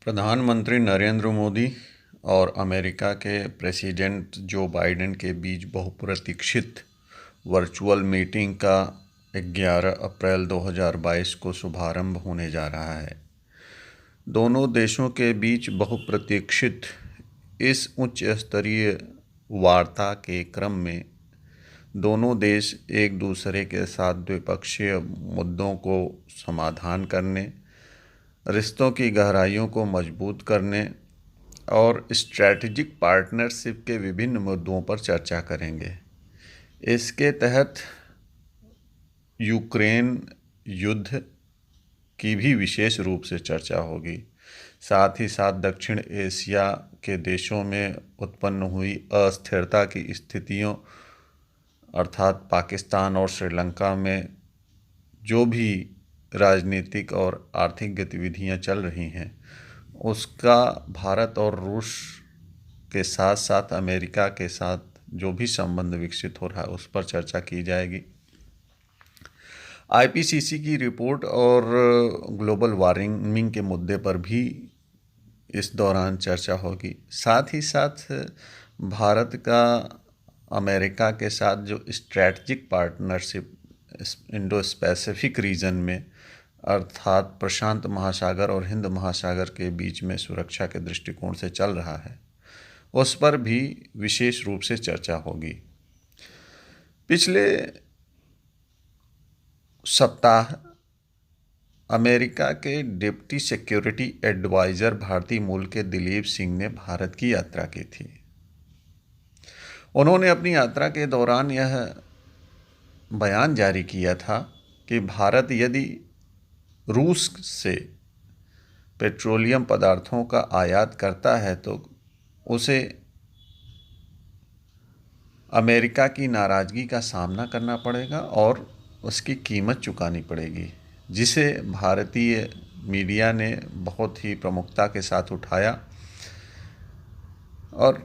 प्रधानमंत्री नरेंद्र मोदी और अमेरिका के प्रेसिडेंट जो बाइडेन के बीच बहुप्रतीक्षित वर्चुअल मीटिंग का 11 अप्रैल 2022 को शुभारंभ होने जा रहा है। दोनों देशों के बीच बहुप्रतीक्षित इस उच्च स्तरीय वार्ता के क्रम में दोनों देश एक दूसरे के साथ द्विपक्षीय मुद्दों को समाधान करने, रिश्तों की गहराइयों को मजबूत करने और स्ट्रैटेजिक पार्टनरशिप के विभिन्न मुद्दों पर चर्चा करेंगे। इसके तहत यूक्रेन युद्ध की भी विशेष रूप से चर्चा होगी। साथ ही साथ दक्षिण एशिया के देशों में उत्पन्न हुई अस्थिरता की स्थितियों अर्थात पाकिस्तान और श्रीलंका में जो भी राजनीतिक और आर्थिक गतिविधियां चल रही हैं उसका भारत और रूस के साथ साथ अमेरिका के साथ जो भी संबंध विकसित हो रहा है उस पर चर्चा की जाएगी। आईपीसीसी की रिपोर्ट और ग्लोबल वार्मिंग के मुद्दे पर भी इस दौरान चर्चा होगी। साथ ही साथ भारत का अमेरिका के साथ जो strategic partnership Indo Pacific region में अर्थात प्रशांत महासागर और हिंद महासागर के बीच में सुरक्षा के दृष्टिकोण से चल रहा है उस पर भी विशेष रूप से चर्चा होगी। पिछले सप्ताह अमेरिका के डिप्टी सिक्योरिटी एडवाइज़र भारतीय मूल के दिलीप सिंह ने भारत की यात्रा की थी। उन्होंने अपनी यात्रा के दौरान यह बयान जारी किया था कि भारत यदि रूस से पेट्रोलियम पदार्थों का आयात करता है तो उसे अमेरिका की नाराज़गी का सामना करना पड़ेगा और उसकी कीमत चुकानी पड़ेगी, जिसे भारतीय मीडिया ने बहुत ही प्रमुखता के साथ उठाया और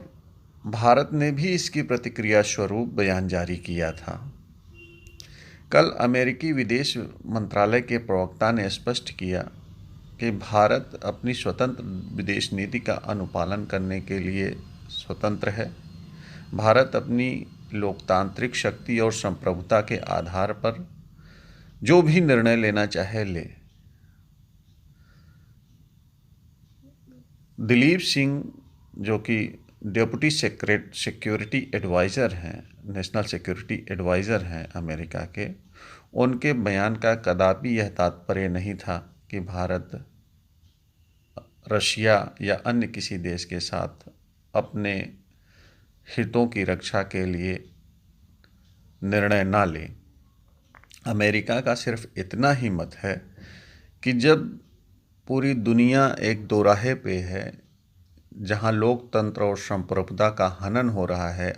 भारत ने भी इसकी प्रतिक्रिया स्वरूप बयान जारी किया था। कल अमेरिकी विदेश मंत्रालय के प्रवक्ता ने स्पष्ट किया कि भारत अपनी स्वतंत्र विदेश नीति का अनुपालन करने के लिए स्वतंत्र है। भारत अपनी लोकतांत्रिक शक्ति और संप्रभुता के आधार पर जो भी निर्णय लेना चाहे ले। दिलीप सिंह जो कि डिप्टी सिक्योरिटी एडवाइज़र हैं, नेशनल सिक्योरिटी एडवाइज़र हैं अमेरिका के, उनके बयान का कदापि यह तात्पर्य नहीं था कि भारत रशिया या अन्य किसी देश के साथ अपने हितों की रक्षा के लिए निर्णय ना ले। अमेरिका का सिर्फ इतना ही मत है कि जब पूरी दुनिया एक दोराहे पे है जहां लोकतंत्र और संप्रभुता का हनन हो रहा है,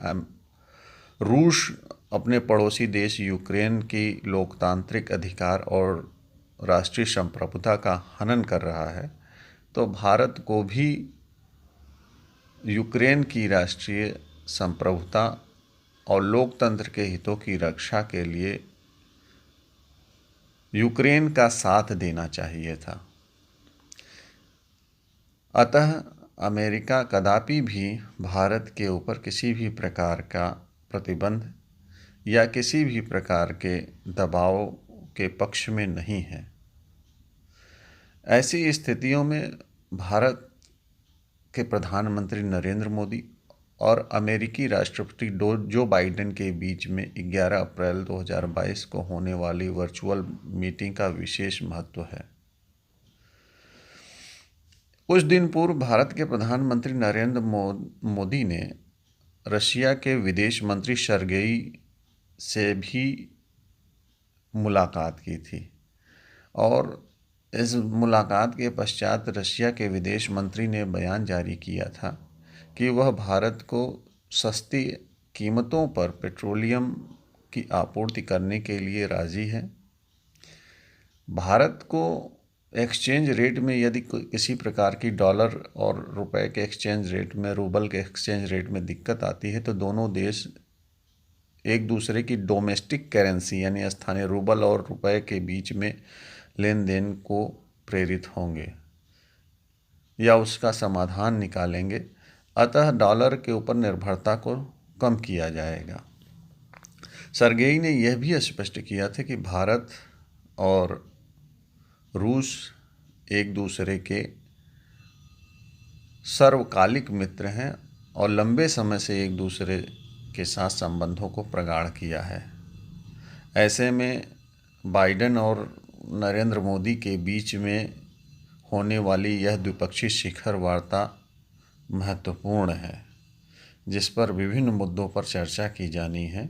रूस अपने पड़ोसी देश यूक्रेन की लोकतांत्रिक अधिकार और राष्ट्रीय संप्रभुता का हनन कर रहा है, तो भारत को भी यूक्रेन की राष्ट्रीय संप्रभुता और लोकतंत्र के हितों की रक्षा के लिए यूक्रेन का साथ देना चाहिए था। अतः अमेरिका कदापि भी भारत के ऊपर किसी भी प्रकार का प्रतिबंध या किसी भी प्रकार के दबाव के पक्ष में नहीं है। ऐसी स्थितियों में भारत के प्रधानमंत्री नरेंद्र मोदी और अमेरिकी राष्ट्रपति जो बाइडेन के बीच में 11 अप्रैल 2022 को होने वाली वर्चुअल मीटिंग का विशेष महत्व है। कुछ दिन पूर्व भारत के प्रधानमंत्री नरेंद्र मोदी ने रशिया के विदेश मंत्री सर्गेई से भी मुलाकात की थी और इस मुलाकात के पश्चात रशिया के विदेश मंत्री ने बयान जारी किया था कि वह भारत को सस्ती कीमतों पर पेट्रोलियम की आपूर्ति करने के लिए राज़ी है। भारत को एक्सचेंज रेट में यदि किसी प्रकार की डॉलर और रुपए के एक्सचेंज रेट में, रूबल के एक्सचेंज रेट में दिक्कत आती है तो दोनों देश एक दूसरे की डोमेस्टिक करेंसी यानी स्थानीय रूबल और रुपए के बीच में लेन देन को प्रेरित होंगे। या उसका समाधान निकालेंगे। अतः डॉलर के ऊपर निर्भरता को कम किया जाएगा। सर्गेई ने यह भी स्पष्ट किया था कि भारत और रूस एक दूसरे के सर्वकालिक मित्र हैं और लंबे समय से एक दूसरे के साथ संबंधों को प्रगाढ़ किया है। ऐसे में बाइडेन और नरेंद्र मोदी के बीच में होने वाली यह द्विपक्षीय शिखर वार्ता महत्वपूर्ण है, जिस पर विभिन्न मुद्दों पर चर्चा की जानी है।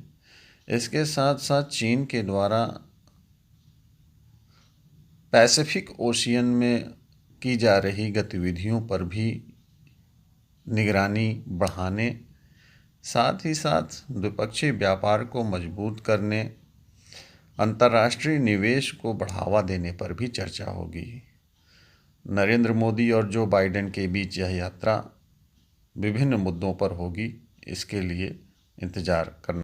इसके साथ साथ चीन के द्वारा पैसिफिक ओशियन में की जा रही गतिविधियों पर भी निगरानी बढ़ाने, साथ ही साथ द्विपक्षीय व्यापार को मजबूत करने, अंतर्राष्ट्रीय निवेश को बढ़ावा देने पर भी चर्चा होगी। नरेंद्र मोदी और जो बाइडेन के बीच यह यात्रा विभिन्न मुद्दों पर होगी, इसके लिए इंतजार करना।